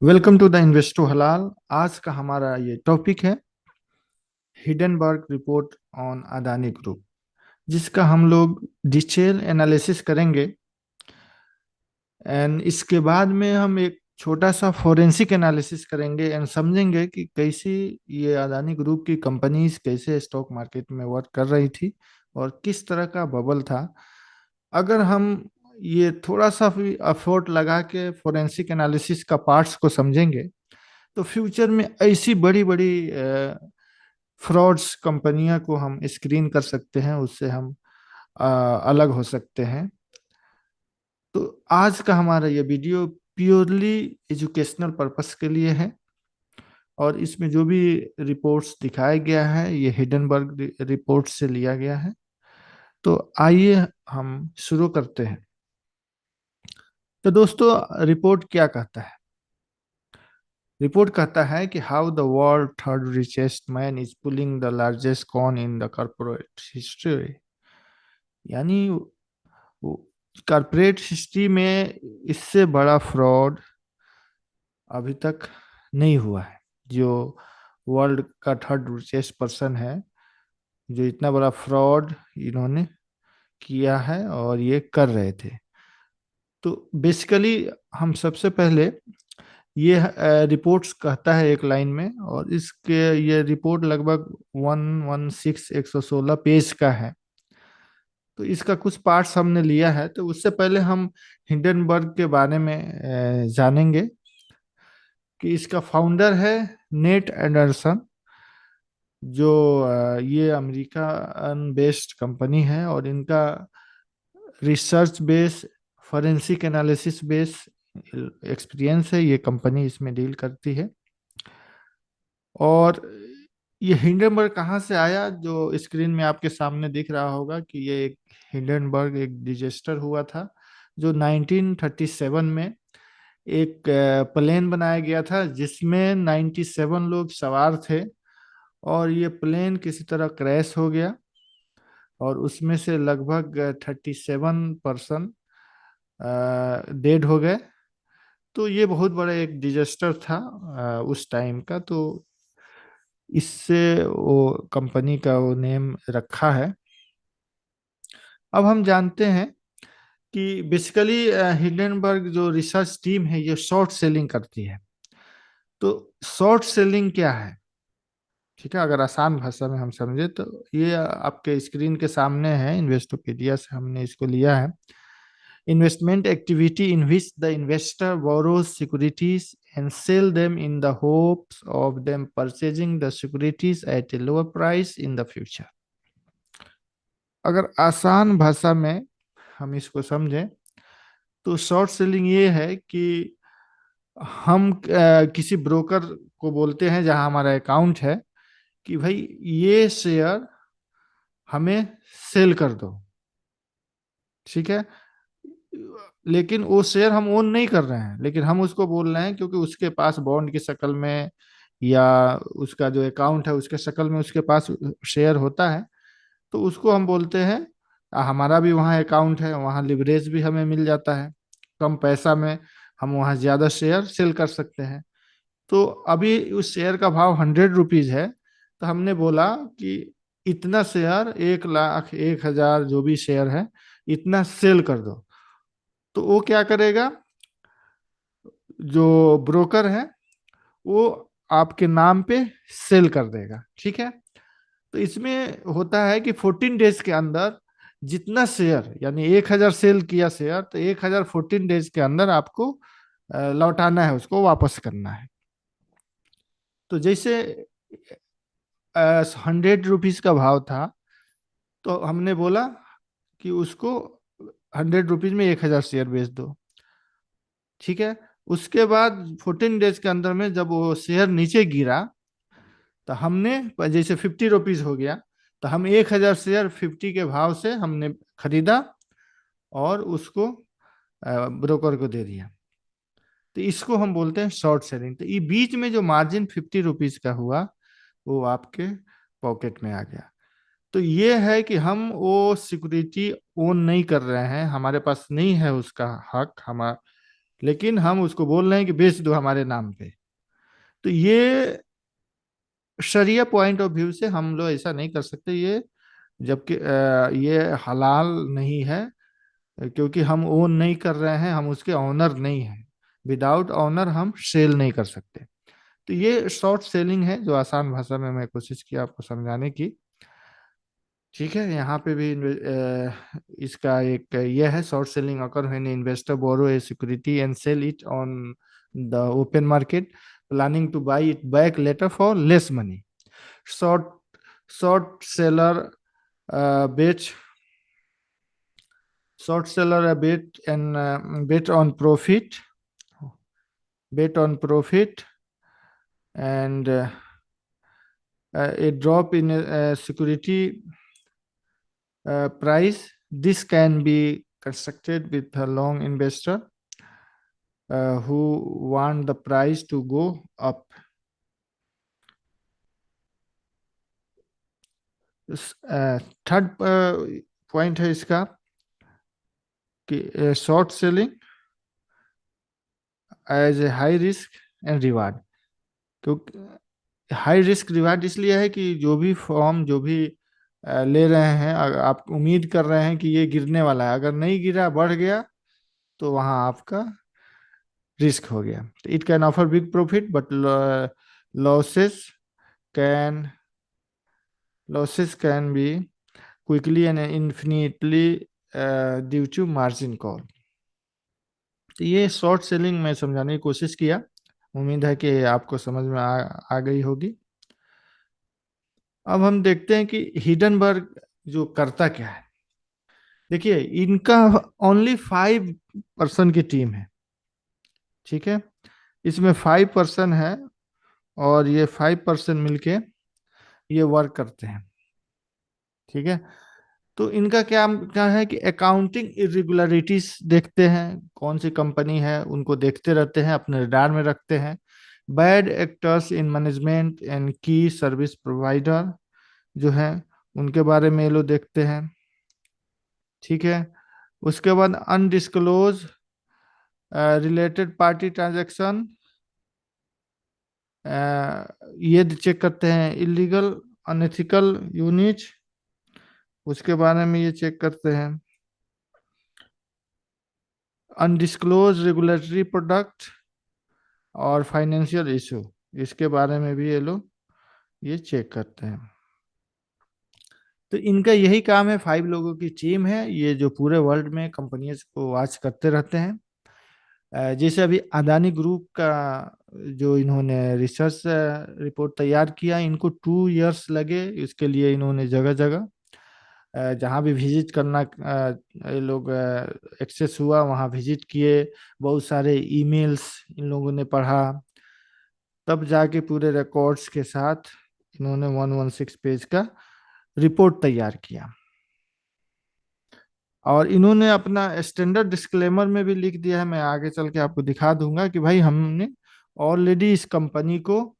Welcome to the इन्वेस्टो हलाल। आज का हमारा ये टॉपिक है Hindenburg report on Adani group, जिसका हम लोग डिटेल एनालिसिस करेंगे। एंड इसके बाद में हम एक छोटा सा फोरेंसिक एनालिसिस करेंगे एंड समझेंगे कि कैसी ये अदानी ग्रुप की कंपनीज कैसे स्टॉक मार्केट में वर्क कर रही थी और किस तरह का बबल था। अगर हम ये थोड़ा सा भी एफर्ट लगा के फोरेंसिक एनालिसिस का पार्ट्स को समझेंगे तो फ्यूचर में ऐसी बड़ी बड़ी फ्रॉड्स कंपनियां को हम स्क्रीन कर सकते हैं, उससे हम अलग हो सकते हैं। तो आज का हमारा ये वीडियो प्योरली एजुकेशनल पर्पस के लिए है और इसमें जो भी रिपोर्ट्स दिखाया गया है ये हिडनबर्ग रिपोर्ट से लिया गया है। तो आइए हम शुरू करते हैं। तो दोस्तों, रिपोर्ट क्या कहता है? रिपोर्ट कहता है कि how the world third richest man is pulling the largest con in the corporate history. यानी कॉर्पोरेट हिस्ट्री में इससे बड़ा फ्रॉड अभी तक नहीं हुआ है। जो वर्ल्ड का थर्ड रिचेस्ट पर्सन है, जो इतना बड़ा फ्रॉड इन्होंने किया है और ये कर रहे थे। तो बेसिकली हम सबसे पहले ये रिपोर्ट्स कहता है एक लाइन में, और इसके ये रिपोर्ट लगभग 116 पेज का है। तो इसका कुछ पार्ट्स हमने लिया है। तो उससे पहले हम हिंडनबर्ग के बारे में जानेंगे कि इसका फाउंडर है नेट एंडरसन, जो ये अमेरिका बेस्ड कंपनी है और इनका research base, forensic analysis base experience है। ये कंपनी इसमें डील करती है। और ये हिंडनबर्ग कहाँ से आया? जो स्क्रीन में आपके सामने दिख रहा होगा कि ये एक हिंडनबर्ग एक डिजास्टर हुआ था जो 1937 में एक प्लेन बनाया गया था जिसमें 97 लोग सवार थे। और ये प्लेन किसी तरह क्रैश हो गया और उसमें से लगभग 37 पर्सन डेड हो गए। तो ये बहुत बड़ा एक डिजास्टर था उस टाइम का। तो इससे वो कंपनी का वो नेम रखा है। अब हम जानते हैं कि बेसिकली हिंडनबर्ग जो रिसर्च टीम है ये शॉर्ट सेलिंग करती है। तो शॉर्ट सेलिंग क्या है? ठीक है, अगर आसान भाषा में हम समझे तो ये आपके स्क्रीन के सामने है, इन्वेस्टोपीडिया से हमने इसको लिया है। Investment activity in which the investor borrows securities and sell them in the hopes of them purchasing the securities at a lower price in the future. अगर आसान भाषा में हम इसको समझें तो शॉर्ट सेलिंग ये है कि हम किसी ब्रोकर को बोलते हैं जहां हमारा अकाउंट है कि भाई ये शेयर हमें सेल कर दो। ठीक है, लेकिन वो शेयर हम ओन नहीं कर रहे हैं, लेकिन हम उसको बोल रहे हैं क्योंकि उसके पास बॉन्ड की शक्ल में या उसका जो अकाउंट है उसके शक्ल में उसके पास शेयर होता है। तो उसको हम बोलते हैं हमारा भी वहाँ अकाउंट है, वहाँ लिवरेज भी हमें मिल जाता है, कम पैसा में हम वहाँ ज़्यादा शेयर सेल कर सकते हैं। तो अभी उस शेयर का भाव 100 रुपीज है। तो हमने बोला कि इतना शेयर 1 लाख 1 हजार जो भी शेयर है इतना सेल कर दो। तो वो क्या करेगा? जो ब्रोकर है वो आपके नाम पे सेल कर देगा। ठीक है, तो इसमें होता है कि 14 डेज के अंदर जितना शेयर, यानी 1 हजार सेल किया शेयर, तो 1 हजार 14 डेज के अंदर आपको लौटाना है, उसको वापस करना है। तो जैसे 100 रुपीज का भाव था तो हमने बोला कि उसको 100 रुपीज में 1 हजार शेयर बेच दो। ठीक है, उसके बाद 14 डेज के अंदर में जब वो शेयर नीचे गिरा तो हमने, जैसे 50 रुपीज हो गया, तो हम 1 हजार शेयर 50 के भाव से हमने खरीदा और उसको ब्रोकर को दे दिया। तो इसको हम बोलते हैं शॉर्ट सेलिंग। तो ये बीच में जो मार्जिन 50 रुपीज का हुआ वो आपके पॉकेट में आ गया। तो ये है कि हम वो सिक्योरिटी ओन नहीं कर रहे हैं, हमारे पास नहीं है उसका हक हमारा, लेकिन हम उसको बोल रहे हैं कि बेच दो हमारे नाम पे। तो ये शरिया पॉइंट ऑफ व्यू से हम लोग ऐसा नहीं कर सकते, ये जबकि ये हलाल नहीं है, क्योंकि हम ओन नहीं कर रहे हैं, हम उसके ऑनर नहीं हैं। विदाउट ऑनर हम सेल नहीं कर सकते। तो ये शॉर्ट सेलिंग है, जो आसान भाषा में मैं कोशिश किया आपको समझाने की। ठीक है, यहाँ पे भी इसका एक ये है, short selling occur when investor borrow a security and sell it on the open market, planning to buy it back later for less money. Short short seller बेच short seller a bet on profit, and a drop in security price. This can be constructed with a long investor who want the price to go up. Third point है इसका कि short selling as a high risk and reward. क्योंकि high risk reward इसलिए है कि जो भी form, जो भी ले रहे हैं, आप उम्मीद कर रहे हैं कि ये गिरने वाला है, अगर नहीं गिरा, बढ़ गया, तो वहां आपका रिस्क हो गया। It can offer big profit but losses can losses can be quickly and infinitely due to margin call. तो ये शॉर्ट सेलिंग में समझाने की कोशिश किया, उम्मीद है कि आपको समझ में आ गई होगी। अब हम देखते हैं कि हिडनबर्ग जो करता क्या है। देखिए, इनका ओनली 5% की टीम है। ठीक है, इसमें 5% है, और ये 5% मिलके ये वर्क करते हैं। ठीक है, तो इनका क्या क्या है कि अकाउंटिंग इरेगुलरिटीज देखते हैं, कौन सी कंपनी है उनको देखते रहते हैं, अपने रडार में रखते हैं। Bad actors in management and की सर्विस प्रोवाइडर जो है, उनके बारे में ये लोग देखते हैं। ठीक है, उसके बाद अनडिस्क्लोज रिलेटेड पार्टी ट्रांजैक्शन, ये चेक करते हैं। इलीगल अनएथिकल यूनिट, उसके बारे में ये चेक करते हैं। अनडिस्क्लोज रेगुलेटरी प्रोडक्ट और फाइनेंशियल इशू, इसके बारे में भी ये लोग ये चेक करते हैं। तो इनका यही काम है, 5 लोगों की टीम है ये, जो पूरे वर्ल्ड में कंपनीज को वॉच करते रहते हैं। जैसे अभी अदानी ग्रुप का जो इन्होंने रिसर्च रिपोर्ट तैयार किया, इनको 2 इयर्स लगे इसके लिए। इन्होंने जगह जगह जहाँ भी विजिट करना, ये लोग एक्सेस हुआ, वहाँ विजिट किए, बहुत सारे ईमेल्स इन लोगों ने पढ़ा, तब जाके पूरे रिकॉर्ड्स के साथ इन्होंने 116 पेज का रिपोर्ट तैयार किया। और इन्होंने अपना स्टैंडर्ड डिस्क्लेमर में भी लिख दिया है, मैं आगे चल के आपको दिखा दूंगा कि भाई हमने ऑलरेडी इस कंपनी को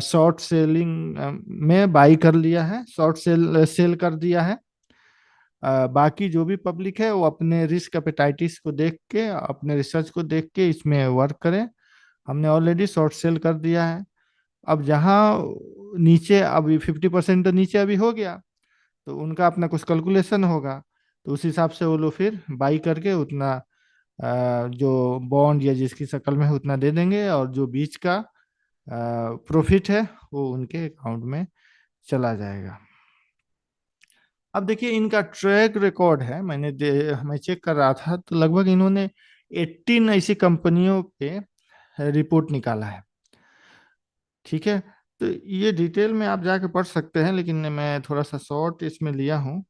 शॉर्ट सेलिंग में बाई कर लिया है, शॉर्ट सेल कर दिया है। बाकी जो भी पब्लिक है वो अपने रिस्क एपेटाइटिस को देख के, अपने रिसर्च को देख के इसमें वर्क करें। हमने ऑलरेडी शॉर्ट सेल कर दिया है। अब जहाँ नीचे अभी 50% तो नीचे अभी हो गया, तो उनका अपना कुछ कैलकुलेशन होगा, तो उस हिसाब से वो लोग फिर बाई करके उतना जो बॉन्ड या जिसकी शक्ल में है उतना दे देंगे, और जो बीच का प्रॉफिट है वो उनके अकाउंट में चला जाएगा। अब देखिए, इनका ट्रैक रिकॉर्ड है, मैं चेक कर रहा था, तो लगभग इन्होंने 18 ऐसी कंपनियों पे रिपोर्ट निकाला है। ठीक है, तो ये डिटेल में आप जाके पढ़ सकते हैं, लेकिन मैं थोड़ा सा शॉर्ट इसमें लिया हूँ।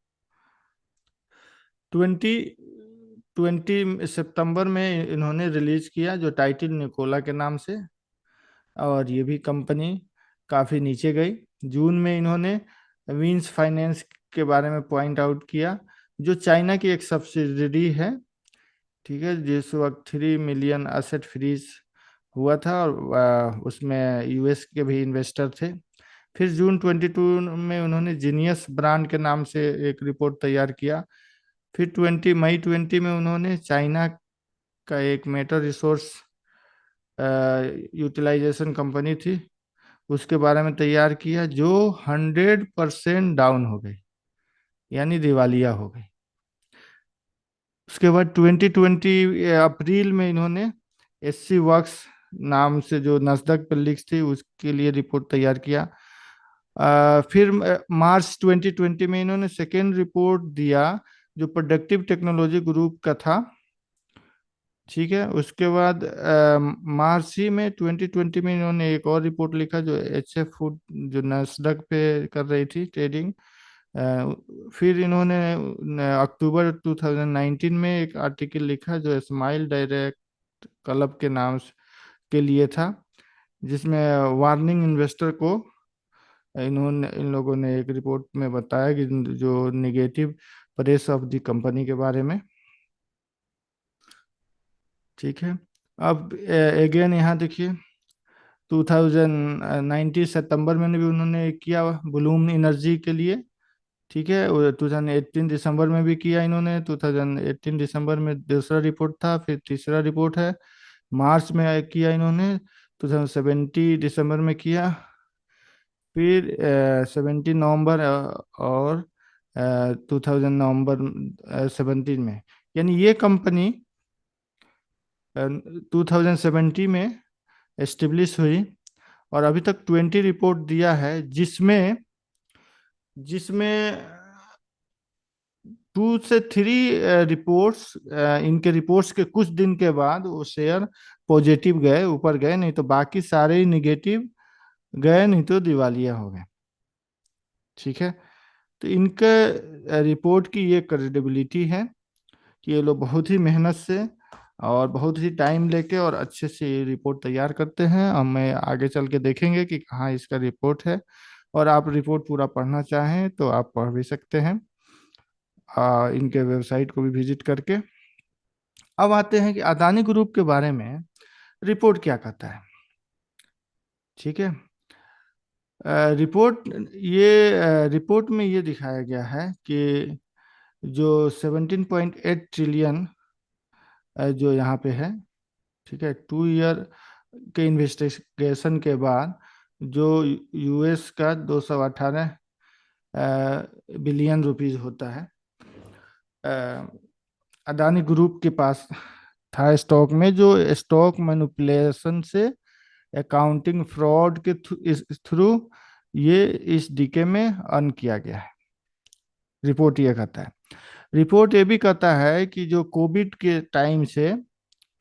2020 सितंबर में इन्होंने रिलीज किया, जो टाइटिल निकोला के नाम से, और ये भी कंपनी काफ़ी नीचे गई। जून में इन्होंने वीन्स फाइनेंस के बारे में पॉइंट आउट किया, जो चाइना की एक सब्सिडरी है। ठीक है, जिस वक्त 3 मिलियन असेट फ्रीज हुआ था, और उसमें यूएस के भी इन्वेस्टर थे। फिर जून 22 में उन्होंने जीनियस ब्रांड के नाम से एक रिपोर्ट तैयार किया। फिर 20 मई 20 में उन्होंने चाइना का एक मेटल रिसोर्स यूटिलाइजेशन कंपनी थी, उसके बारे में तैयार किया, जो 100% डाउन हो गई, यानी दिवालिया हो गई। उसके बाद 2020 अप्रैल में इन्होंने एससी वर्क्स नाम से जो नस्दक पर लिस्ट थी उसके लिए रिपोर्ट तैयार किया। फिर मार्च 2020 में इन्होंने सेकेंड रिपोर्ट दिया, जो प्रोडक्टिव टेक्नोलॉजी ग्रुप का था। ठीक है, उसके बाद मार्च ही में 2020 में इन्होंने एक और रिपोर्ट लिखा, जो एच एफ फूड, जो नस्डक पे कर रही थी ट्रेडिंग। फिर इन्होंने अक्टूबर 2019 में एक आर्टिकल लिखा, जो स्माइल डायरेक्ट क्लब के नाम के लिए था, जिसमें वार्निंग इन्वेस्टर को इन लोगों ने एक रिपोर्ट में बताया कि जो negative press of the company के बारे में। ठीक है, अब अगेन यहाँ देखिए, 2019 सितंबर में भी उन्होंने किया ब्लूम एनर्जी के लिए। ठीक है, और 2018 दिसंबर में भी किया इन्होंने। 2018 दिसंबर में दूसरा रिपोर्ट था, फिर तीसरा रिपोर्ट है मार्च में किया इन्होंने। 2017 दिसंबर में किया, फिर 17 नवंबर और 2017 में। यानी ये कंपनी 2017 में एस्टेब्लिश हुई, और अभी तक 20 रिपोर्ट दिया है, जिसमें जिसमें 2 से 3 रिपोर्ट्स, इनके रिपोर्ट्स के कुछ दिन के बाद वो शेयर पॉजिटिव गए, ऊपर गए, नहीं तो बाकी सारे ही निगेटिव गए, नहीं तो दिवालिया हो गए। ठीक है, तो इनके रिपोर्ट की ये क्रेडिबिलिटी है कि ये लोग बहुत ही मेहनत से और बहुत ही टाइम लेके और अच्छे से ये रिपोर्ट तैयार करते हैं। हमें आगे चल के देखेंगे कि कहाँ इसका रिपोर्ट है, और आप रिपोर्ट पूरा पढ़ना चाहें तो आप पढ़ भी सकते हैं इनके वेबसाइट को भी विजिट करके। अब आते हैं कि अदानी ग्रुप के बारे में रिपोर्ट क्या कहता है। ठीक है, रिपोर्ट रिपोर्ट में ये दिखाया गया है कि जो 17.8 ट्रिलियन जो यहाँ पे है, ठीक है, 2 ईयर के इन्वेस्टिगेशन के बाद जो यूएस का 218 बिलियन रुपीज होता है, अ, अदानी ग्रुप के पास था स्टॉक में, जो स्टॉक मैनिपुलेशन से अकाउंटिंग फ्रॉड के थ्रू ये इस डीके में अर्न किया गया है। रिपोर्ट ये कहता है। रिपोर्ट ये भी कहता है कि जो कोविड के टाइम से,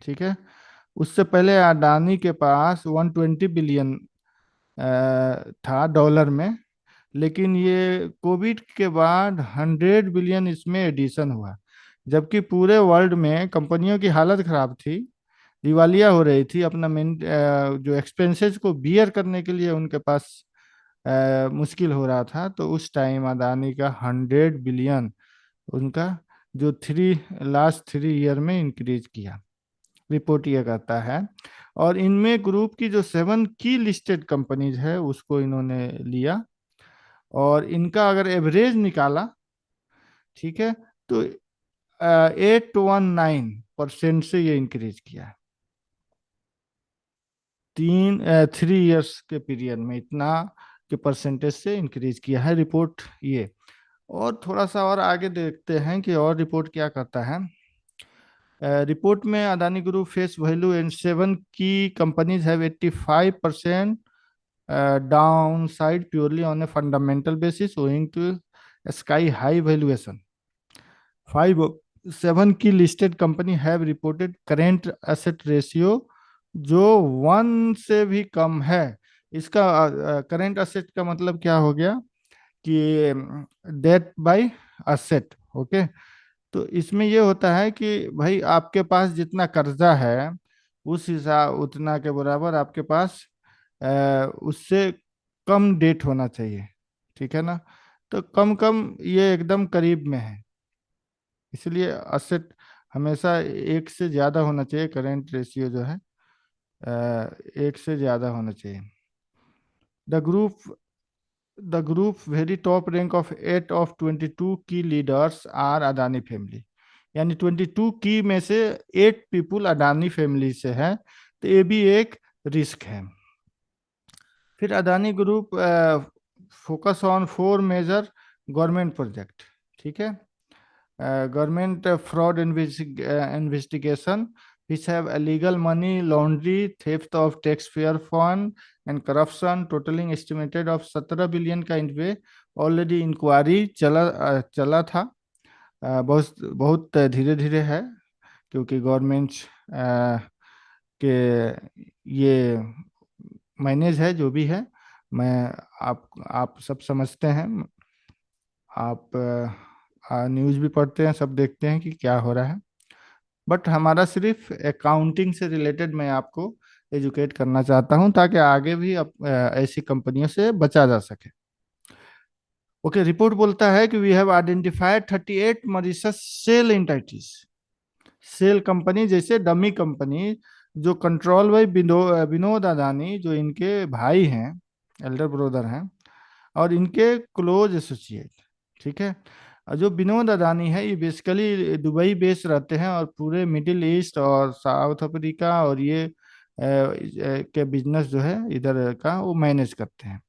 ठीक है, उससे पहले अडानी के पास 120 बिलियन था डॉलर में, लेकिन ये कोविड के बाद 100 बिलियन इसमें एडिशन हुआ। जबकि पूरे वर्ल्ड में कंपनियों की हालत खराब थी, दिवालिया हो रही थी, अपना मेन जो एक्सपेंसेस को बियर करने के लिए उनके पास मुश्किल हो रहा था, तो उस टाइम अदानी का 100 बिलियन उनका जो लास्ट 3 ईयर में इंक्रीज किया, रिपोर्ट ये कहता है। और इनमें ग्रुप की जो 7 की लिस्टेड कंपनीज है उसको इन्होंने लिया, और इनका अगर एवरेज निकाला, ठीक है, तो 819% से ये इंक्रीज किया है। 3 ईयर्स के पीरियड में इतना के परसेंटेज से इंक्रीज किया है रिपोर्ट ये। और थोड़ा सा और आगे देखते हैं कि और रिपोर्ट क्या कहता है। रिपोर्ट में Adani group face value and 7 की companies have 85% downside purely on a fundamental basis owing to sky high valuation. 5 7 की listed company have reported current asset ratio जो 1 से भी कम है। इसका करेंट एसेट का मतलब क्या हो गया कि डेट बाय असेट। ओके, तो इसमें ये होता है कि भाई आपके पास जितना कर्जा है उस हिसाब उतना के बराबर आपके पास उससे कम डेट होना चाहिए। ठीक है ना, तो कम कम ये एकदम करीब में है, इसलिए असेट हमेशा 1 से ज़्यादा होना चाहिए, करेंट रेशियो जो है 1 से ज़्यादा होना चाहिए। The group the group very top rank of 8 of 22 की लीडर्स आर अदानी फैमिली। यानी 22 की में से 8 पीपुल अडानी फैमिली से हैं, तो ये भी एक रिस्क है। फिर Adani group focus on 4 major government project, ठीक है। Government fraud investigation which have illegal money laundry, theft of taxpayer fund and corruption totaling estimated of 17 billion का इनवे ऑलरेडी इंक्वायरी चला था। बहुत बहुत धीरे धीरे है, क्योंकि गवर्नमेंट के ये मैनेज है जो भी है। मैं आप सब समझते हैं, आप न्यूज़ भी पढ़ते हैं, सब देखते हैं कि क्या हो रहा है। बट हमारा सिर्फ अकाउंटिंग से रिलेटेड मैं आपको एजुकेट करना चाहता हूं, ताकि आगे भी ऐसी कंपनियों से बचा जा सके। ओके, रिपोर्ट बोलता है कि we have identified 38 Mauritius shell entities. Shell company जैसे डमी कंपनी, जो कंट्रोल बाई विनोद अदानी, जो इनके भाई हैं, एल्डर ब्रदर हैं, और इनके क्लोज एसोसिएट, ठीक है। और जो विनोद अदानी है, ये बेसिकली दुबई बेस रहते हैं, और पूरे मिडिल ईस्ट और साउथ अफ्रीका और ये के बिजनेस जो है इधर का वो मैनेज करते हैं।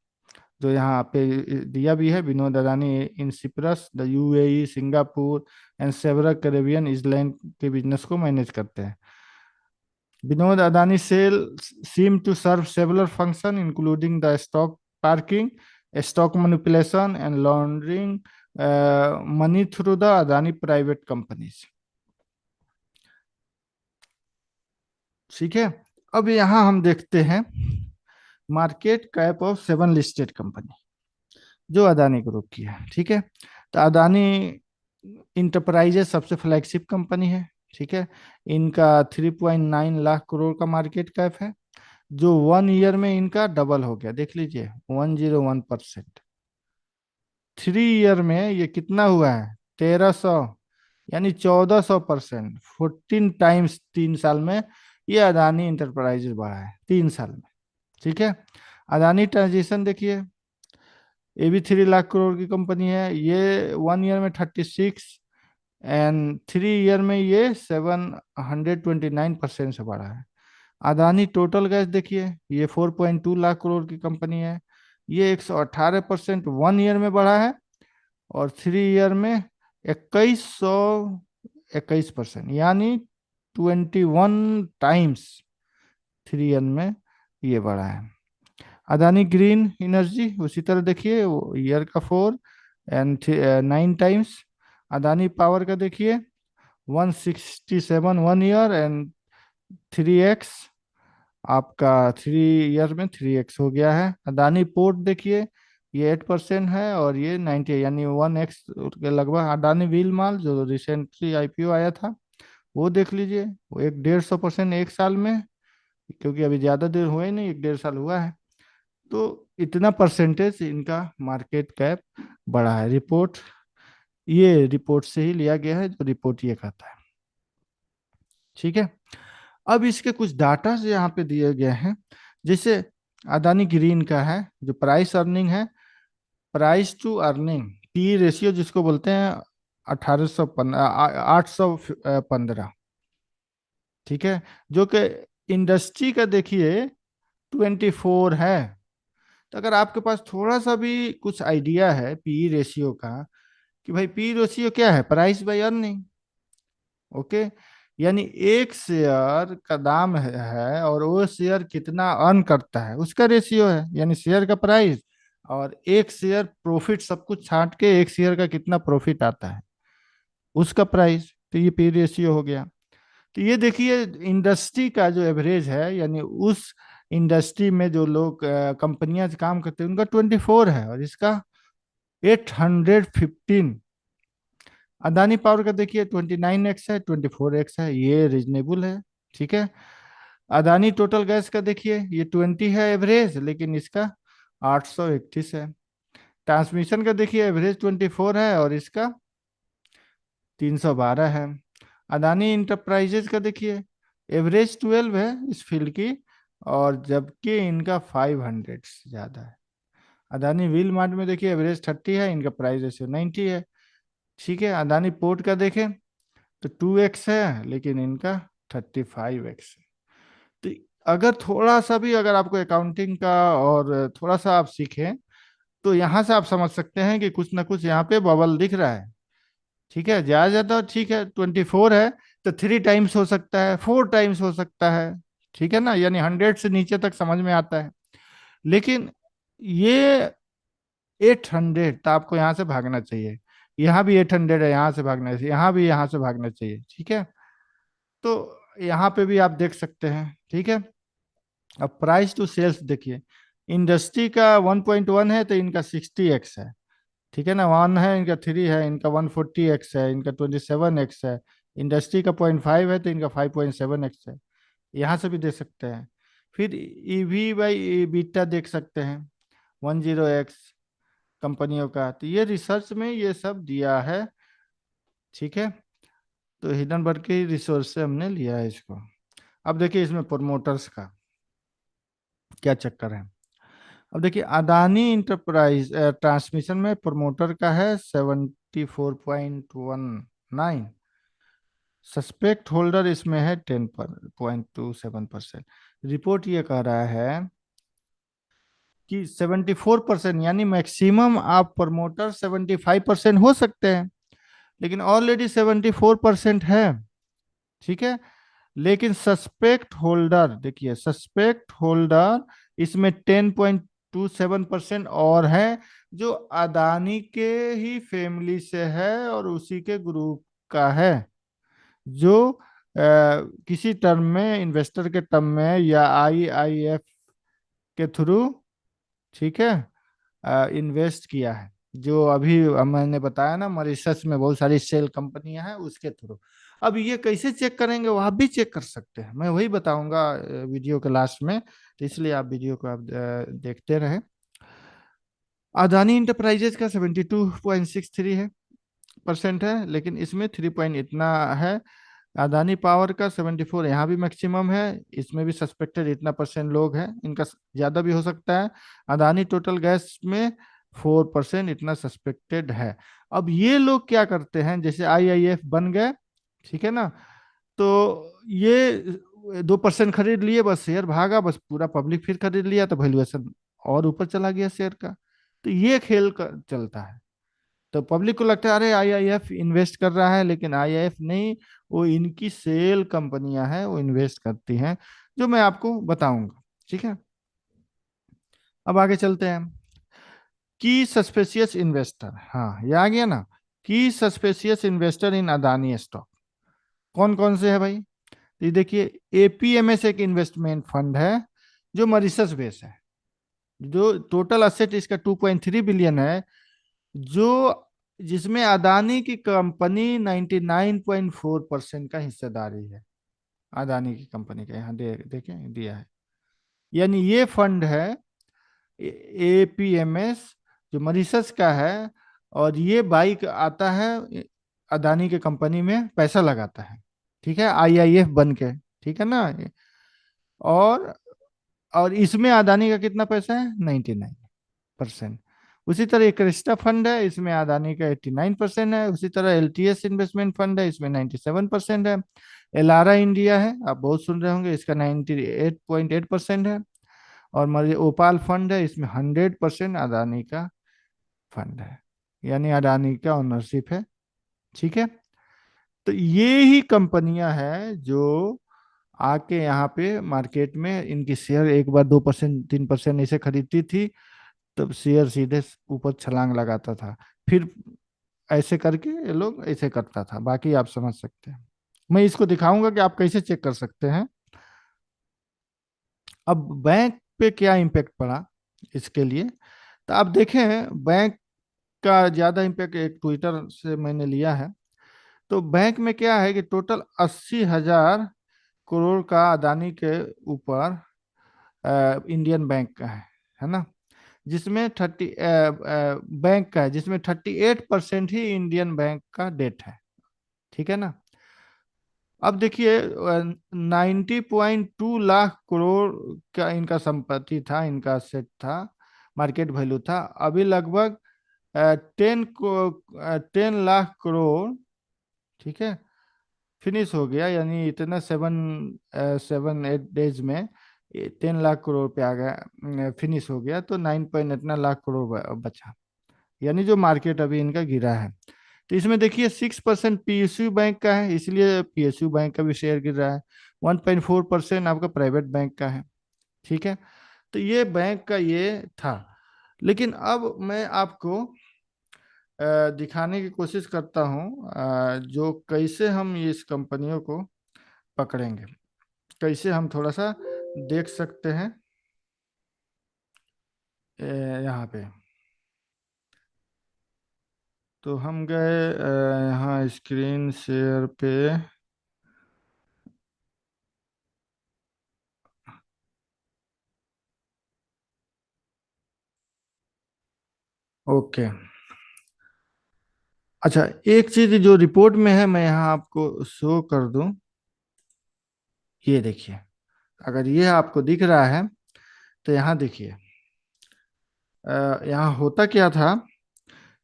जो यहाँ पे दिया भी है, Vinod Adani in Cyprus the UAE, Singapore and several Caribbean island के बिजनेस को मैनेज करते हैं। Vinod Adani sale seem to serve several functions, including the stock parking, stock manipulation, and laundering money through the Adani private companies. ठीक है। अब यहाँ हम देखते हैं market cap of 7 listed company जो अदानी ग्रुप की है, ठीक है। तो अदानी इंटरप्राइजेस सबसे फ्लैगशिप कंपनी है, ठीक है। इनका 3.9 लाख करोड़ का मार्केट कैप है, जो 1 ईयर में इनका डबल हो गया। देख लीजिए, 101%। 3 ईयर में ये कितना हुआ है, 1300, यानी 1400%, 14 टाइम्स 3 साल में ये अदानी इंटरप्राइजेज बढ़ा है 3 साल में, ठीक है। अदानी ट्रांजिशन देखिए, ये भी 3 लाख करोड़ की कंपनी है, ये 1 ईयर में 36, एंड 3 ईयर में ये 729% से बढ़ा है। अदानी टोटल गैस देखिए, ये 4.2 लाख करोड़ की कंपनी है, ये 118% 1 ईयर में बढ़ा है, और 3 ईयर में 2121%, यानी 21 टाइम्स 3 ईयर में ये बढ़ा है। अदानी ग्रीन एनर्जी उसी तरह देखिए, ईयर का 4 एंड 9 टाइम्स। अदानी पावर का देखिए, 167 1 ईयर एंड 3x, आपका 3 ईयर में 3x हो गया है। अदानी पोर्ट देखिए, ये 8% है, और ये 90, यानी 1x के लगभग। अदानी व्हील माल जो रिसेंटली आईपीओ आया था, वो देख लीजिए, वो 150% 1 साल में, क्योंकि अभी ज़्यादा देर हुआ ही नहीं, 1 1.5 साल हुआ है। तो इतना परसेंटेज इनका मार्केट कैप बढ़ा है। ये रिपोर्ट से ही लिया गया है, जो रिपोर्ट ये कहता है, ठीक है। अब इसके कुछ डाटा यहाँ पे दिए गए हैं, जैसे अदानी ग्रीन का है, जो प्राइस अर्निंग है, price to earning P ratio जिसको बोलते हैं, 815, ठीक है। जो कि इंडस्ट्री का देखिए 24 है। तो अगर आपके पास थोड़ा सा भी कुछ आइडिया है पी रेशियो का, कि भाई पी रेशियो क्या है, प्राइस बाय अर्निंग, ओके। यानी एक शेयर का दाम है और वो शेयर कितना अर्न करता है उसका रेशियो है, यानी शेयर का प्राइस और एक शेयर प्रॉफिट, सब कुछ छांट के एक शेयर का कितना प्रॉफिट आता है उसका प्राइस। तो ये पी रेशियो हो गया। तो ये देखिए इंडस्ट्री का जो एवरेज है, यानी उस इंडस्ट्री में जो लोग कंपनियां काम करते हैं उनका 24 है, और इसका 815। अदानी पावर का देखिए 29x है, 24x है, ये रीजनेबल है, ठीक है। अदानी टोटल गैस का देखिए, ये 20 है एवरेज, लेकिन इसका 831 है। ट्रांसमिशन का देखिए एवरेज 24 है, और इसका 312 है। अदानी इंटरप्राइजेज का देखिए एवरेज 12 है इस फील्ड की, और जबकि इनका 500 से ज़्यादा है। अदानी व्हील मार्ट में देखिए एवरेज 30 है, इनका प्राइस रेशियो 90 है, ठीक है। अदानी पोर्ट का देखें, तो 2x है, लेकिन इनका 35x है। तो अगर थोड़ा सा भी अगर आपको अकाउंटिंग का और थोड़ा सा आप सीखें, तो यहाँ से आप समझ सकते हैं कि कुछ ना कुछ यहाँ पे बबल दिख रहा है। ठीक है, ज्यादा ज्यादा ठीक है, 24 है तो 3 टाइम्स हो सकता है, 4 टाइम्स हो सकता है। ठीक है ना, यानी 100 से नीचे तक समझ में आता है। लेकिन ये 800, तो आपको यहाँ से भागना चाहिए। यहाँ भी 800 है, यहाँ से भागना चाहिए, यहाँ भी यहाँ से भागना चाहिए। ठीक है, तो यहाँ पे भी आप देख सकते हैं। ठीक है, अब प्राइस टू सेल्स देखिए, इंडस्ट्री का 1.1 है तो इनका 60x है। ठीक है ना, 1 है, इनका 3 है, इनका 140x है, इनका 27x है। इंडस्ट्री का 0.5 है तो इनका 5.7x है। यहाँ से भी दे सकते हैं। फिर ईवी बाई बीटा देख सकते हैं, 10x कंपनियों का। तो ये रिसर्च में ये सब दिया है। ठीक है, तो हिडनबर्ग के रिसोर्स से हमने लिया है इसको। अब देखिए इसमें प्रोमोटर्स का क्या चक्कर है। अब देखिए अदानी इंटरप्राइज ट्रांसमिशन में प्रमोटर का है 74.19। सस्पेक्ट होल्डर इसमें है 10.27%। रिपोर्ट ये कह रहा है कि 74%, यानी मैक्सिमम आप प्रमोटर 75% हो सकते हैं, लेकिन ऑलरेडी 74% है। ठीक है, लेकिन सस्पेक्ट होल्डर देखिए, सस्पेक्ट होल्डर इसमें 10.27% और है, जो अदानी के ही फैमिली से है और उसी के ग्रुप का है, जो किसी टर्म में, इन्वेस्टर के टर्म में या आईआईएफ के थ्रू, ठीक है, इन्वेस्ट किया है। जो अभी मैंने बताया ना, मॉरिशस में बहुत सारी सेल कंपनियां हैं उसके थ्रू। अब ये कैसे चेक करेंगे, वो आप भी चेक कर सकते हैं, मैं वही बताऊंगा वीडियो के लास्ट में। तो इसलिए आप वीडियो को आप देखते रहें। अदानी इंटरप्राइजेज का 72.63 है परसेंट है, लेकिन इसमें 3 पॉइंट इतना है। अदानी पावर का 74, यहाँ भी मैक्सिमम है, इसमें भी सस्पेक्टेड इतना परसेंट लोग हैं, इनका ज्यादा भी हो सकता है। अदानी टोटल गैस में 4% इतना सस्पेक्टेड है। अब ये लोग क्या करते हैं, जैसे आईआईएफ बन गए, ठीक है ना, तो ये 2% खरीद लिए, बस शेयर भागा, बस पूरा पब्लिक फिर खरीद लिया, तो वैल्यूएशन और ऊपर चला गया शेयर का। तो ये खेल चलता है। तो पब्लिक को लगता है अरे आईआईएफ इन्वेस्ट कर रहा है, लेकिन आईआईएफ नहीं, वो इनकी सेल कंपनियां हैं, वो इन्वेस्ट करती हैं, जो मैं आपको बताऊंगा। ठीक है, अब आगे चलते हैं। की सस्पेशियस इन्वेस्टर, हाँ ये आ गया ना। की suspicious investor in Adani stock कौन कौन से है भाई। ये देखिए, एपीएमएस एक इन्वेस्टमेंट फंड है, जो मॉरिशस बेस है, जो टोटल असेट इसका 2.3 बिलियन है, जो जिसमें अदानी की कंपनी 99.4% का हिस्सेदारी है। अदानी की कंपनी का यहाँ देखें दिया है। यानी ये फंड है एपीएमएस, जो मॉरिशस का है, और ये बाइक आता है अदानी के कंपनी में पैसा लगाता है। ठीक है, आईआईएफ बन के। ठीक है ना, और और इसमें अदानी का कितना पैसा है, 99%। उसी तरह एक क्रिस्टा फंड है, इसमें अदानी का 89% है। उसी तरह एलटीएस इन्वेस्टमेंट फंड है, इसमें 97% है। एलारा इंडिया है, आप बहुत सुन रहे होंगे, इसका 98.8% है। और मरी ओपाल फंड है, इसमें 100% अदानी का फंड है, यानी अदानी का ओनरशिप है। ठीक है, तो ये ही कंपनियां हैं जो आके यहाँ पे मार्केट में, इनकी शेयर एक बार 2% 3% ऐसे खरीदती थी, तब शेयर सीधे ऊपर छलांग लगाता था। फिर ऐसे करके ये लोग ऐसे करता था, बाकी आप समझ सकते हैं। मैं इसको दिखाऊंगा कि आप कैसे चेक कर सकते हैं। अब बैंक पे क्या इम्पेक्ट पड़ा इसके लिए, तो आप देखें बैंक का ज्यादा इम्पेक्ट एक ट्विटर से मैंने लिया है। तो बैंक में क्या है कि टोटल 80,000 करोड़ का अदानी के ऊपर इंडियन बैंक का है ना, जिसमें बैंक का है, जिसमें 38% ही इंडियन बैंक का डेट है। ठीक है ना, अब देखिए 90.2 लाख करोड़ का इनका संपत्ति था, इनका सेट था, मार्केट वैल्यू था। अभी लगभग 10 लाख करोड़, ठीक है, फिनिश हो गया, यानी इतना 7-8 डेज में 10 लाख करोड़ पे आ गया, फिनिश हो गया, तो 9 पॉइंट इतना लाख करोड़ बचा, यानी जो मार्केट अभी इनका गिरा है। तो इसमें देखिए 6% पीएसयू बैंक का है, इसलिए पीएसयू बैंक का भी शेयर गिर रहा है। 1.4% आपका प्राइवेट बैंक का है। ठीक है, तो ये बैंक का ये था। लेकिन अब मैं आपको दिखाने की कोशिश करता हूँ जो कैसे हम इस कंपनियों को पकड़ेंगे, कैसे हम थोड़ा सा देख सकते हैं। यहाँ पे तो हम गए यहाँ स्क्रीन शेयर पे। ओके, अच्छा, एक चीज जो रिपोर्ट में है मैं यहाँ आपको शो कर दूं। ये देखिए, अगर ये आपको दिख रहा है तो यहाँ देखिए, यहाँ होता क्या था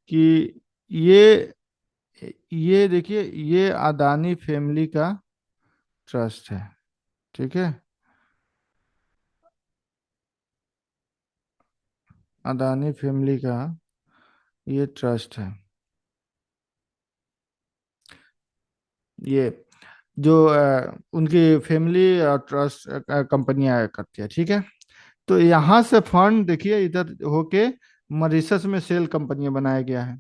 कि ये ये देखिए, ये अदानी फैमिली का ट्रस्ट है। ठीक है, अदानी फैमिली का ये ट्रस्ट है। ये जो उनकी फैमिली ट्रस्ट कंपनियां करती है। ठीक है, तो यहाँ से फंड देखिए इधर होके मॉरिशस में सेल कंपनियां बनाया गया है।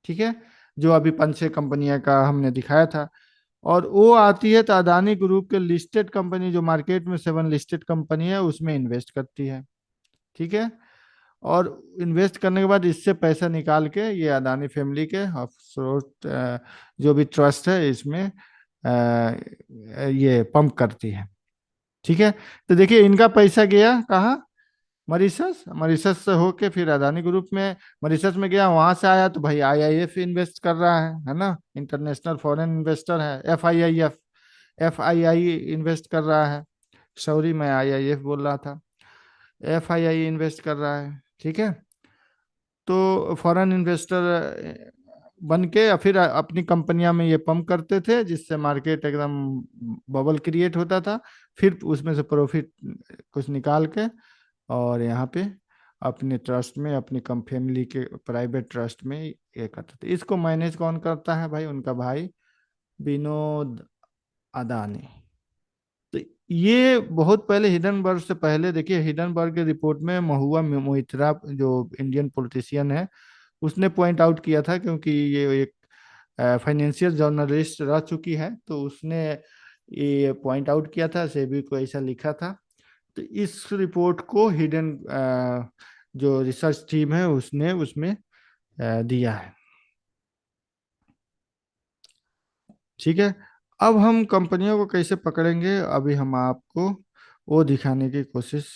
ठीक है, जो अभी 5-6 कंपनियां का हमने दिखाया था। और वो आती है तो अदानी ग्रुप के लिस्टेड कंपनी, जो मार्केट में 7 लिस्टेड कंपनी है, उसमें इन्वेस्ट करती है। ठीक है, और इन्वेस्ट करने के बाद इससे पैसा निकाल के ये अदानी फैमिली के स्रोत जो भी ट्रस्ट है इसमें ये पंप करती है। ठीक है, तो देखिए इनका पैसा गया कहाँ, मॉरिशस, मॉरिशस से होके फिर अदानी ग्रुप में, मॉरिशस में गया, वहां से आया तो भाई आईआईएफ इन्वेस्ट कर रहा है ना, इंटरनेशनल फॉरेन इन्वेस्टर है, एफआईआईएफ, एफआईआई इन्वेस्ट कर रहा है। सॉरी, मैं आईआईएफ बोल रहा था, एफआईआई इन्वेस्ट कर रहा है। ठीक है, तो फॉरेन इन्वेस्टर बन के या फिर अपनी कंपनियां में ये पंप करते थे, जिससे मार्केट एकदम बबल क्रिएट होता था। फिर उसमें से प्रॉफिट कुछ निकाल के और यहाँ पे अपने ट्रस्ट में, अपनी कम फैमिली के प्राइवेट ट्रस्ट में ये करते थे। इसको मैनेज कौन करता है भाई, उनका भाई विनोद अदानी। तो ये बहुत पहले, हिडनबर्ग से पहले, देखिए हिडनबर्ग के रिपोर्ट में महुआ मोइत्रा जो इंडियन पॉलिटिशियन है, उसने पॉइंट आउट किया था, क्योंकि ये एक फाइनेंशियल जर्नलिस्ट रह चुकी है, तो उसने ये पॉइंट आउट किया था, सेबी को ऐसा लिखा था। तो इस रिपोर्ट को हिडन जो रिसर्च टीम है उसने उसमें दिया है। ठीक है, अब हम कंपनियों को कैसे पकड़ेंगे, अभी हम आपको वो दिखाने की कोशिश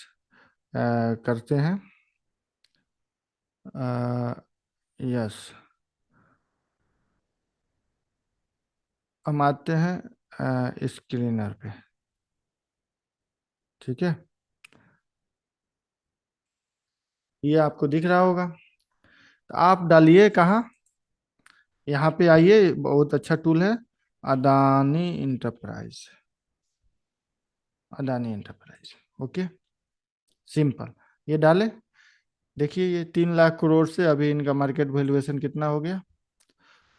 करते हैं। यस, हम आते हैं स्क्रीनर पे। ठीक है, ये आपको दिख रहा होगा, तो आप डालिए कहाँ, यहाँ पे आइए, बहुत अच्छा टूल है, Adani enterprise, Adani enterprise. Okay, simple, ये डाले। देखिए ये 3 लाख करोड़ से अभी इनका मार्केट वैल्यूएशन कितना हो गया,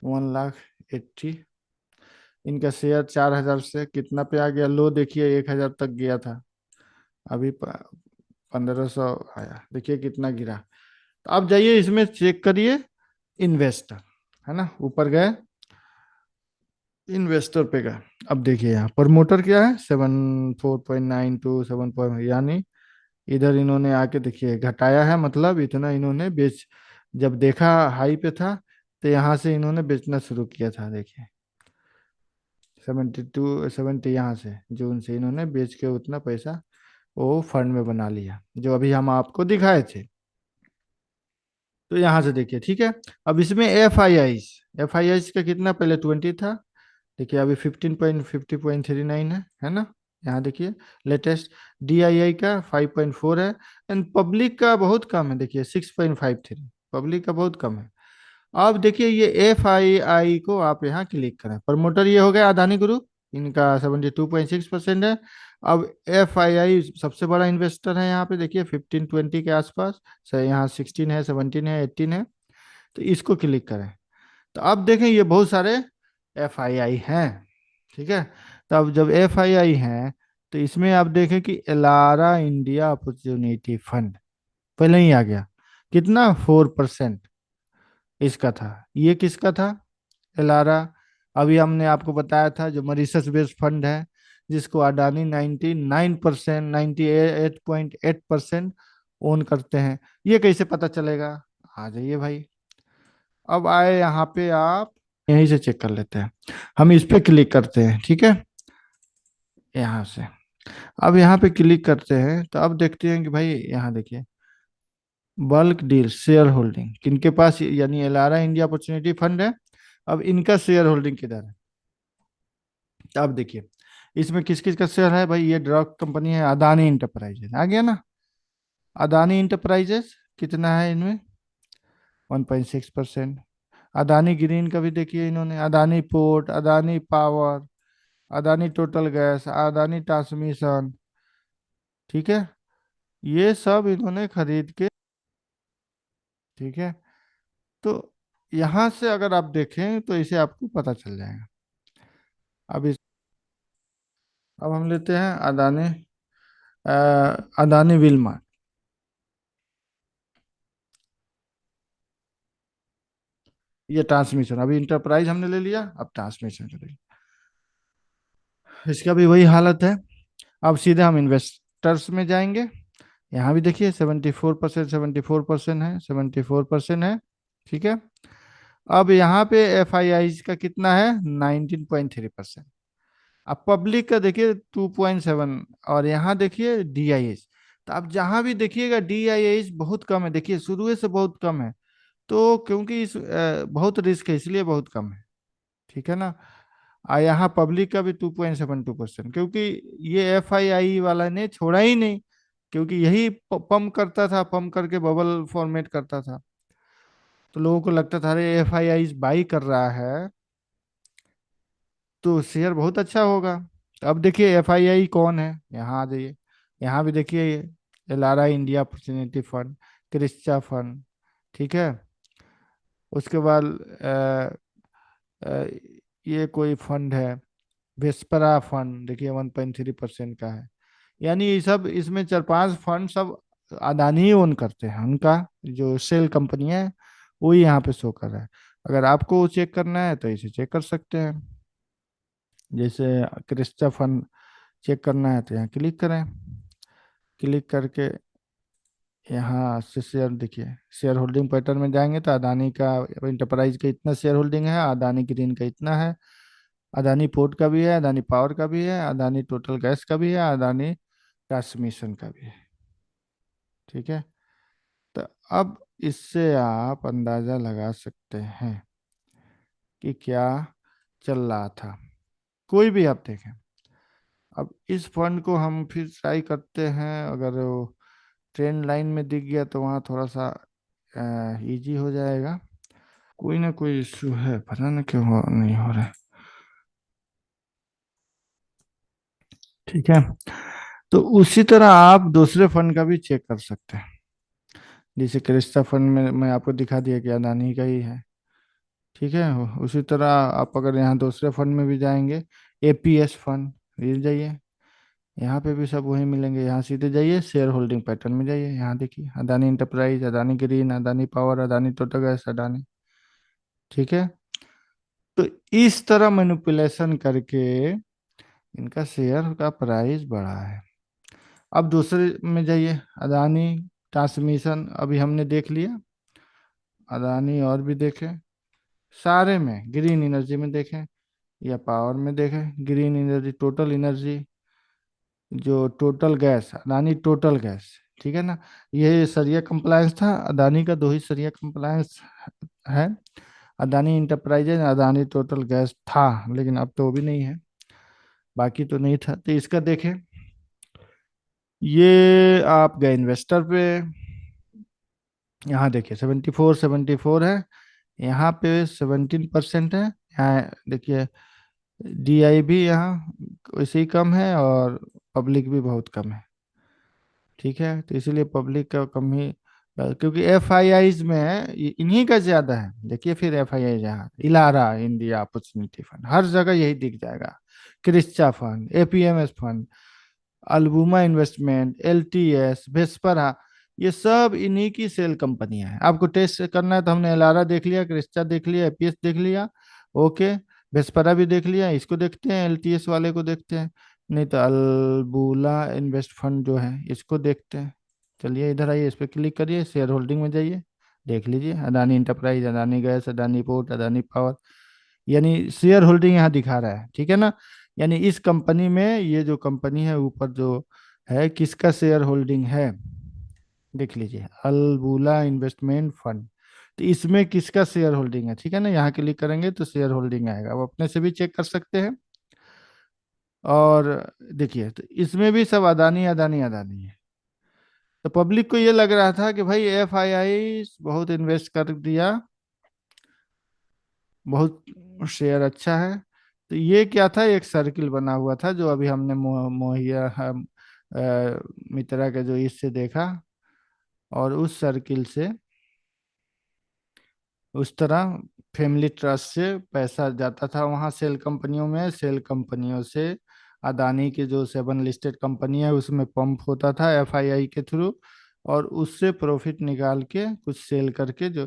1,80,000। इनका शेयर 4,000 से कितना पे आ गया, लो देखिए 1,000 तक गया था, अभी 1,500 आया, देखिए कितना गिरा। तो आप जाइए इसमें चेक करिए, इन्वेस्टर, है ना, ऊपर गए, इन्वेस्टर पे गए। अब देखिए यहाँ प्रमोटर क्या है, 4.92, 7 यानी इधर इन्होंने आके देखिए घटाया है, मतलब इतना इन्होंने बेच, जब देखा हाई पे था तो यहाँ से इन्होंने बेचना शुरू किया था। देखिए 72-70, यहाँ से जून से इन्होंने बेच के उतना पैसा वो फंड में बना लिया, जो अभी हम आपको दिखाए थे। तो यहाँ से देखिए, ठीक है। अब इसमें एफ आई आई का कितना, पहले 20 था, देखिए अभी 15.50.39 है ना। यहाँ देखिए लेटेस्ट, DII का 5.4 है, एंड पब्लिक का बहुत कम है, देखिए 6.53, पब्लिक का बहुत कम है। अब देखिए ये FII को आप यहाँ क्लिक करें, प्रमोटर ये हो गया अदानी ग्रुप, इनका 72.6% है। अब FII सबसे बड़ा इन्वेस्टर है यहाँ पे, देखिए 15-20 के आसपास। यहाँ 16 है, 17 है, 18 है। तो इसको क्लिक करें, तो अब देखें ये बहुत सारे FII हैं। ठीक है। तो अब जब FII हैं, तो इसमें आप देखें कि एलारा इंडिया अपॉर्चुनिटी फंड पहले ही आ गया। कितना? 4% इसका था। ये किसका था? एलारा। अभी हमने आपको बताया था जो मॉरिशस बेस्ड फंड है, जिसको अडानी 99%, 98.8% ओन करते हैं। ये कैसे पता चलेगा? आ जाइए भाई। अब आए यहाँ पे आप, यहीं से चेक कर लेते हैं। हम इस पे क्लिक करते हैं, ठीक है, यहाँ से। अब यहाँ पे क्लिक करते हैं तो अब देखते हैं कि भाई यहाँ देखिए, बल्क डील शेयर होल्डिंग किनके पास, यानी एलारा इंडिया अपॉर्चुनिटी फंड है। अब इनका शेयर होल्डिंग किधर है? तो अब देखिए, इसमें किस किस का शेयर है भाई। ये ड्रग कंपनी है अदानी इंटरप्राइजेज, आ गया ना। अदानी इंटरप्राइजेज कितना है इनमें? 1.6%। अदानी ग्रीन का भी देखिए इन्होंने, Adani port, Adani power, Adani total gas, Adani transmission. ठीक है। ये सब इन्होंने खरीद के, ठीक है। तो यहां से अगर आप देखें तो इसे आपको पता चल जाएगा। अब इस, अब हम लेते हैं अदानी, अदानी विल्मा। ये ट्रांसमिशन, अभी इंटरप्राइज हमने ले लिया, अब ट्रांसमिशन चलेगी। इसका भी वही हालत है। अब सीधे हम इन्वेस्टर्स में जाएंगे। यहाँ भी देखिए 74%, 74% है, 74% है। ठीक है। अब यहाँ पे FII का कितना है? 19.3%। अब पब्लिक का देखिए 2.7। और यहाँ देखिए DIS। तो आप जहाँ भी देखिएगा DIS बहुत कम है, देखिए शुरू से बहुत कम है। तो क्योंकि इस बहुत रिस्क है, इसलिए बहुत कम है। ठीक है ना। यहाँ पब्लिक का भी 2.72%, क्योंकि ये FII वाला ने छोड़ा ही नहीं। क्योंकि यही पंप करता था, पंप करके बबल फॉर्मेट करता था। तो लोगों को लगता था अरे FII बाई कर रहा है तो शेयर बहुत अच्छा होगा। अब देखिए FII कौन है, यहाँ आ जाइए। यहाँ भी देखिए ये Elara India opportunity fund, Cresta fund. ठीक है। उसके बाद अ, ये कोई फंड है, वेस्परा फंड, देखिए 1.3% का है। यानी ये सब, इसमें चार पांच फंड सब अदानी ही ओन करते हैं। उनका जो सेल कंपनी है वही यहाँ पे शो कर रहा है। अगर आपको चेक करना है तो इसे चेक कर सकते हैं। जैसे क्रिस्टा फंड चेक करना है तो यहाँ क्लिक करें। क्लिक करके यहाँ से शेयर देखिए, शेयर होल्डिंग पैटर्न में जाएंगे तो अदानी का इंटरप्राइज का इतना शेयर होल्डिंग है, अदानी ग्रीन का इतना है, अदानी पोर्ट का भी है, अदानी पावर का भी है, अदानी टोटल गैस का भी है, अदानी ट्रांसमिशन का भी है। ठीक है। तो अब इससे आप अंदाजा लगा सकते हैं कि क्या चल रहा था। कोई भी आप देखें। अब इस फंड को हम फिर ट्राई करते हैं, अगर वो ट्रेंड लाइन में दिख गया तो वहाँ थोड़ा सा इजी हो जाएगा। कोई ना कोई इशू है, पता ना क्यों नहीं हो रहा है। ठीक है। तो उसी तरह आप दूसरे फंड का भी चेक कर सकते हैं। जैसे क्रिस्टा फंड में मैं आपको दिखा दिया कि अदानी का ही है। ठीक है। उसी तरह आप अगर यहाँ दूसरे फंड में भी जाएंगे, APS फंड, ये जाइए, यहाँ पे भी सब वही मिलेंगे। यहाँ सीधे जाइए, शेयर होल्डिंग पैटर्न में जाइए, यहाँ देखिए Adani enterprise, Adani green, Adani power, Adani total gas, Adani. ठीक है। तो इस तरह मैनिपुलेशन करके इनका शेयर का प्राइस बढ़ा है। अब दूसरे में जाइए, अदानी ट्रांसमिशन अभी हमने देख लिया, अदानी और भी देखें, सारे में ग्रीन एनर्जी में देखें या पावर में देखें, ग्रीन एनर्जी, टोटल एनर्जी, जो total gas, Adani total gas. ठीक है ना। ये सरिया कंप्लायंस था, अदानी का दो ही सरिया कंप्लायंस है। Adani enterprises, Adani total gas था, लेकिन अब तो वो भी नहीं है। बाकी तो नहीं था। तो इसका देखें, ये आप गए इन्वेस्टर पे, यहाँ देखिए 74, 74 है। यहाँ पे 17% है। यहाँ देखिए DI भी यहाँ वैसे ही कम है, और पब्लिक भी बहुत कम है। ठीक है, तो इसीलिए पब्लिक का कम ही, क्योंकि FIIs में है, इन्हीं का ज्यादा है। देखिए फिर FII जहाँ इलारा इंडिया अपॉर्चुनिटी फंड, हर जगह यही दिख जाएगा। Cresta fund, APMS fund, Albula investment, LTS, Vespara, ये सब इन्हीं की सेल कंपनियां हैं। आपको टेस्ट करना है तो हमने एलारा देख लिया, क्रिस्टा देख लिया, APS देख लिया, ओके, वेस्परा भी देख लिया, इसको देखते हैं, LTS वाले को देखते हैं, नहीं तो अल्बुला इन्वेस्ट फंड जो है इसको देखते हैं। चलिए इधर आइए, इस पर क्लिक करिए, शेयर होल्डिंग में जाइए, देख लीजिए, Adani enterprise, Adani gas, Adani port, Adani power, यानी शेयर होल्डिंग यहाँ दिखा रहा है, ठीक है ना। यानी इस कंपनी में, ये जो कंपनी है ऊपर जो है, किसका शेयर होल्डिंग है, देख लीजिए, अलबुला इन्वेस्टमेंट फंड। तो इसमें किसका शेयर होल्डिंग है, ठीक है ना, यहाँ क्लिक करेंगे तो शेयर होल्डिंग आएगा, वो अपने से भी चेक कर सकते हैं। और देखिए, तो इसमें भी सब अदानी अदानी अदानी है। तो पब्लिक को ये लग रहा था कि भाई FII बहुत इन्वेस्ट कर दिया, बहुत शेयर अच्छा है। तो ये क्या था, एक सर्किल बना हुआ था, जो अभी हमने मोहिया मित्रा के जो इससे देखा, और उस सर्किल से उस तरह फैमिली ट्रस्ट से पैसा जाता था वहाँ सेल कंपनियों में, सेल कंपनियों से अदानी की जो 7 लिस्टेड कंपनी है उसमें पंप होता था FII के थ्रू, और उससे प्रॉफिट निकाल के कुछ सेल करके जो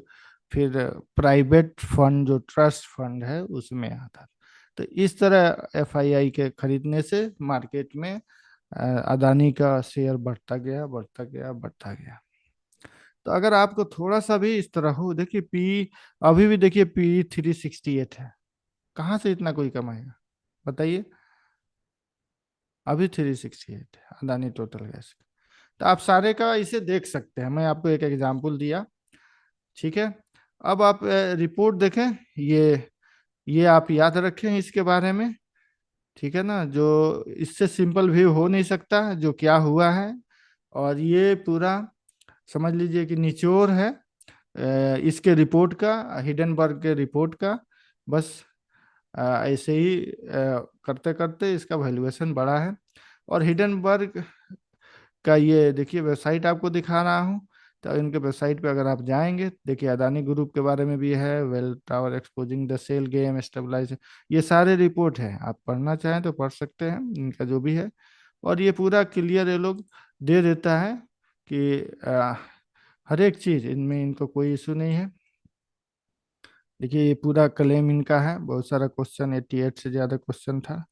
फिर प्राइवेट फंड, जो ट्रस्ट फंड है, उसमें आता। तो इस तरह FII के खरीदने से मार्केट में अदानी का शेयर बढ़ता गया, बढ़ता गया, बढ़ता गया। तो अगर आपको थोड़ा सा भी इस तरह हो, देखिए पी, अभी भी देखिए P 368 है, कहाँ से इतना कोई कमाएगा बताइए। अभी 368 है अदानी टोटल गैस। तो आप सारे का इसे देख सकते हैं, मैं आपको एक एग्जांपल दिया, ठीक है। अब आप रिपोर्ट देखें, ये आप याद रखें इसके बारे में, ठीक है ना, जो इससे सिंपल व्यू हो नहीं सकता जो क्या हुआ है। और ये पूरा समझ लीजिए कि निचोड़ है इसके रिपोर्ट का, हिडनबर्ग के रिपोर्ट का। बस ऐसे ही करते करते इसका वैल्यूएशन बढ़ा है। और हिडनबर्ग का ये देखिए वेबसाइट आपको दिखा रहा हूँ। तो इनके वेबसाइट पे अगर आप जाएंगे, देखिए अदानी ग्रुप के बारे में भी है, well tower exposing the shell game stabilize, ये सारे रिपोर्ट हैं, आप पढ़ना चाहें तो पढ़ सकते हैं इनका जो भी है। और ये पूरा क्लियर ये लोग दे देता है कि हर एक चीज इनमें, इनको कोई इशू नहीं है। देखिए ये पूरा क्लेम इनका है, बहुत सारा क्वेश्चन, 88 से ज्यादा क्वेश्चन था,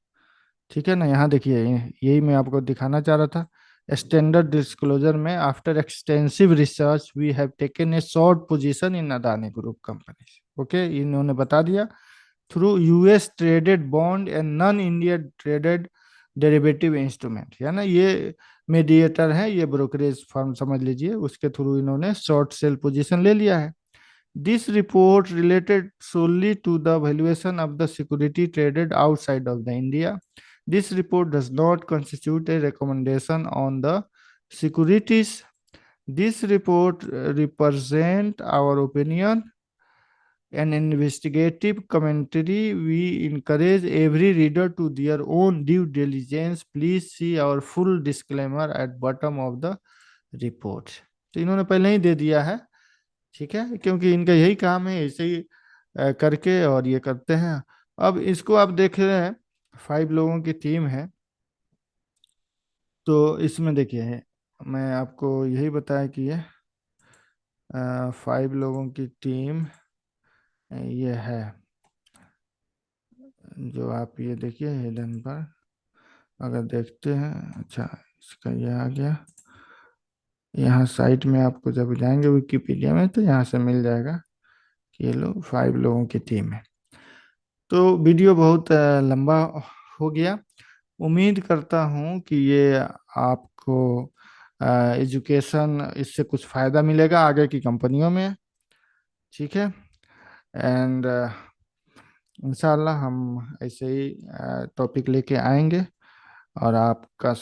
ठीक है ना। यहाँ देखिए, यही मैं आपको दिखाना चाह रहा था। स्टैंडर्ड डिस्क्लोजर में, after extensive research we have taken a short position in Adani group companies, okay, इन्होंने बता दिया, through US traded bond and non India traded derivative instrument, है ना, ये मीडिएटर है, ये ब्रोकरेज फर्म समझ लीजिए, उसके थ्रू इन्होंने शॉर्ट सेल पोजीशन ले लिया है। This report related solely to the valuation of the security traded outside of the India. This report does not constitute a recommendation on the securities. This report represent our opinion and investigative commentary. We encourage every reader to their own due diligence. Please see our full disclaimer at bottom of the report. तो इन्होंने पहले ही दे दिया है, ठीक है, क्योंकि इनका यही काम है, ऐसे ही करके और ये करते हैं। अब इसको आप देख रहे हैं, 5 लोगों की टीम है। तो इसमें देखिए, मैं आपको यही बताया कि ये 5 लोगों की टीम ये है, जो आप ये देखिए हिडन पर अगर देखते हैं, अच्छा इसका ये आ गया, यहाँ साइट में आपको जब जाएंगे विकिपीडिया में तो यहाँ से मिल जाएगा कि ये लोग 5 लोगों की टीम है। तो वीडियो बहुत लंबा हो गया। उम्मीद करता हूँ कि ये आपको एजुकेशन, इससे कुछ फ़ायदा मिलेगा आगे की कंपनियों में, ठीक है। एंड इंशाल्लाह हम ऐसे ही टॉपिक लेके आएंगे, और आपका